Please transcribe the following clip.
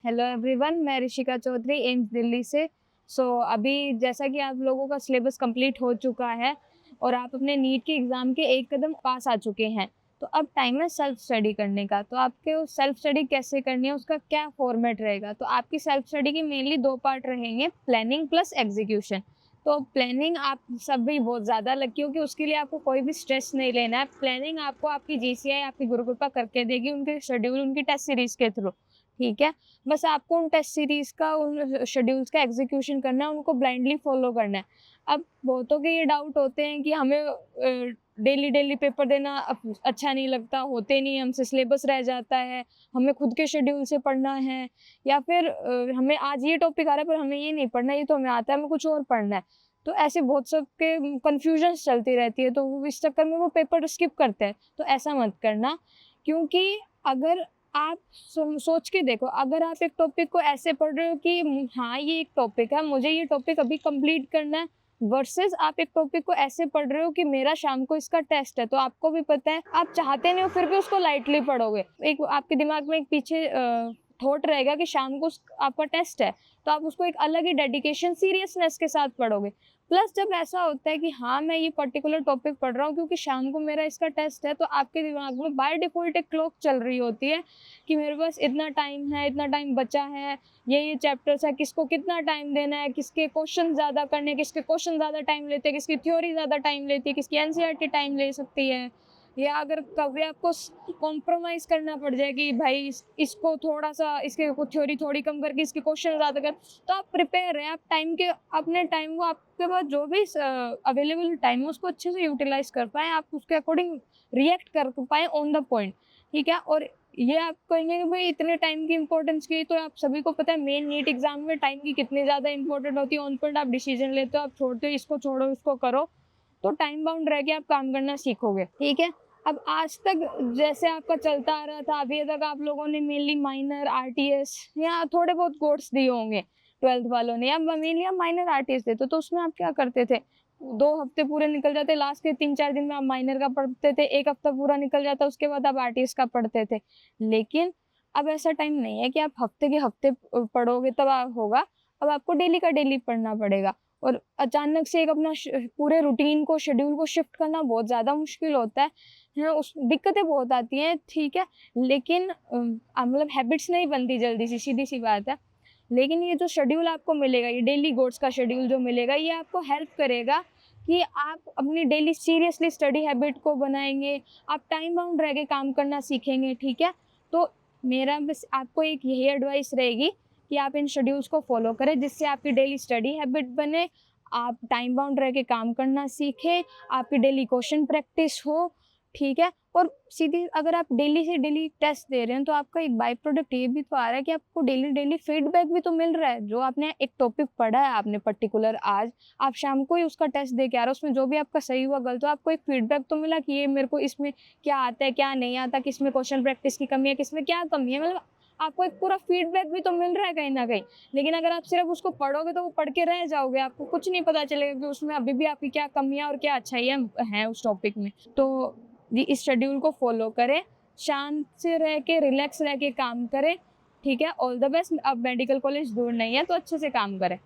Hello everyone, मैं Rishika Chaudhary AIIMS Delhi से। अभी जैसा कि आप लोगों का सिलेबस कंप्लीट हो चुका है और आप अपने नीट के एग्ज़ाम के एक कदम पास आ चुके हैं। तो अब टाइम है सेल्फ स्टडी करने का। तो आपको सेल्फ स्टडी कैसे करनी है, उसका क्या फॉर्मेट रहेगा? तो आपकी सेल्फ स्टडी की मेनली 2 पार्ट रहेंगे, प्लानिंग प्लस एग्जीक्यूशन। तो प्लानिंग आप सब भी बहुत ज़्यादा लकी हो कि उसके लिए आपको कोई भी स्ट्रेस नहीं लेना है। प्लानिंग आपको आपकी जीसीआई, आपकी गुरु कृपा करके देगी, उनके शेड्यूल, उनकी टेस्ट सीरीज़ के थ्रू, ठीक है? बस आपको उन टेस्ट सीरीज़ का, उन शेड्यूल्स का एग्जीक्यूशन करना है, उनको ब्लाइंडली फॉलो करना है। अब बहुतों के ये डाउट होते हैं कि हमें डेली पेपर देना अच्छा नहीं लगता, होते नहीं हमसे, सिलेबस रह जाता है, हमें खुद के शेड्यूल से पढ़ना है, या फिर हमें आज ये टॉपिक आ रहा है पर हमें ये नहीं पढ़ना, ये तो हमें आता है, हमें कुछ और पढ़ना है। तो ऐसे बहुत सबके कन्फ्यूजन्स चलती रहती है, तो वो इस चक्कर में वो पेपर स्किप करते हैं। तो ऐसा मत करना, क्योंकि अगर आप सोच के देखो, अगर आप एक टॉपिक को ऐसे पढ़ रहे हो कि हाँ, ये एक टॉपिक है, मुझे ये टॉपिक अभी कंप्लीट करना है, वर्सेस आप एक टॉपिक को ऐसे पढ़ रहे हो कि मेरा शाम को इसका टेस्ट है, तो आपको भी पता है, आप चाहते नहीं हो फिर भी उसको लाइटली पढ़ोगे। एक आपके दिमाग में एक पीछे थॉट रहेगा कि शाम को आपका टेस्ट है, तो आप उसको एक अलग ही डेडिकेशन, सीरियसनेस के साथ पढ़ोगे। प्लस जब ऐसा होता है कि हाँ, मैं ये पर्टिकुलर टॉपिक पढ़ रहा हूँ क्योंकि शाम को मेरा इसका टेस्ट है, तो आपके दिमाग में बाय डिफ़ॉल्ट एक क्लॉक चल रही होती है कि मेरे पास इतना टाइम है, इतना टाइम बचा है, ये चैप्टर्स है, किसको कितना टाइम देना है, किसके क्वेश्चन ज़्यादा करने हैं, किसके क्वेश्चन ज़्यादा टाइम लेते हैं, किसकी थ्योरी ज़्यादा टाइम लेती है, किसकी एनसीईआरटी टाइम ले सकती है, या अगर कभी आपको कॉम्प्रोमाइज़ करना पड़ जाए कि भाई इसको थोड़ा-सा, इसके थ्योरी थोड़ी कम करके इसके क्वेश्चन ज़्यादा कर, तो आप प्रिपेयर हैं, आप अपने टाइम को, आपके पास जो भी अवेलेबल टाइम है उसको अच्छे से यूटिलाइज़ कर पाएँ, आप उसके अकॉर्डिंग रिएक्ट कर पाएँ ऑन द पॉइंट, ठीक है? और ये आप कहेंगे कि भाई इतने टाइम की इम्पोर्टेंस की, तो आप सभी को पता है मेन नीट एग्ज़ाम में टाइम की कितनी ज़्यादा इम्पोर्टेंट होती है, ऑन पॉइंट आप डिसीजन लेते हो, आप छोड़ते हो, इसको छोड़ो, इसको करो, तो टाइम बाउंड रह के आप काम करना सीखोगे, ठीक है? अब आज तक जैसे आपका चलता आ रहा था, अभी तक आप लोगों ने मेनली माइनर, आरटीएस या थोड़े बहुत कोर्स दिए होंगे 12th वालों ने, या मेनली आप माइनर आरटीएस देते, तो उसमें आप क्या करते थे? 2 हफ्ते पूरे निकल जाते, लास्ट के 3-4 दिन में आप माइनर का पढ़ते थे, 1 हफ्ता पूरा निकल जाता, उसके बाद आप आरटीएस का पढ़ते थे। लेकिन अब ऐसा टाइम नहीं है कि आप हफ्ते के हफ्ते पढ़ोगे तब होगा, अब आपको डेली का डेली पढ़ना पड़ेगा। और अचानक से एक अपना पूरे रूटीन को, शेड्यूल को शिफ्ट करना बहुत ज़्यादा मुश्किल होता है। उस दिक्कतें बहुत आती हैं, ठीक है? लेकिन मतलब हैबिट्स नहीं बनती जल्दी से, सीधी-सी बात है। लेकिन ये जो शेड्यूल आपको मिलेगा, ये डेली गोट्स का शेड्यूल जो मिलेगा, ये आपको हेल्प करेगा कि आप अपनी डेली सीरियसली स्टडी हैबिट को बनाएँगे, आप टाइम बाउंड रह के काम करना सीखेंगे, ठीक है? तो मेरा बस आपको एक यही एडवाइस रहेगी कि आप इन शेड्यूल्स को फ़ॉलो करें, जिससे आपकी डेली स्टडी हैबिट बने, आप टाइम बाउंड रह के काम करना सीखें, आपकी डेली क्वेश्चन प्रैक्टिस हो, ठीक है? और सीधी अगर आप डेली से डेली टेस्ट दे रहे हैं, तो आपका एक बाय प्रोडक्ट ये भी तो आ रहा है कि आपको डेली फीडबैक भी तो मिल रहा है। जो आपने एक टॉपिक पढ़ा है, आपने पर्टिकुलर आज, आप शाम को ही उसका टेस्ट दे के आ रहे हो, उसमें जो भी आपका सही हुआ, गलत हुआ, आपको एक फीडबैक तो मिला कि ये मेरे को इसमें क्या आता है, क्या नहीं आता, किसमें क्वेश्चन प्रैक्टिस की कमी है, किसमें क्या कमी है, मतलब आपको एक पूरा फीडबैक भी तो मिल रहा है कहीं न कहीं। लेकिन अगर आप सिर्फ़ उसको पढ़ोगे तो वो पढ़ के रह जाओगे, आपको कुछ नहीं पता चलेगा कि उसमें अभी भी आपकी क्या कमियाँ और क्या अच्छाइयाँ हैं उस टॉपिक में। तो जी, इस शेड्यूल को फ़ॉलो करें, शांत से रह के, रिलैक्स रह के काम करें, ठीक है? All the best. अब मेडिकल कॉलेज दूर नहीं है, तो अच्छे से काम करें।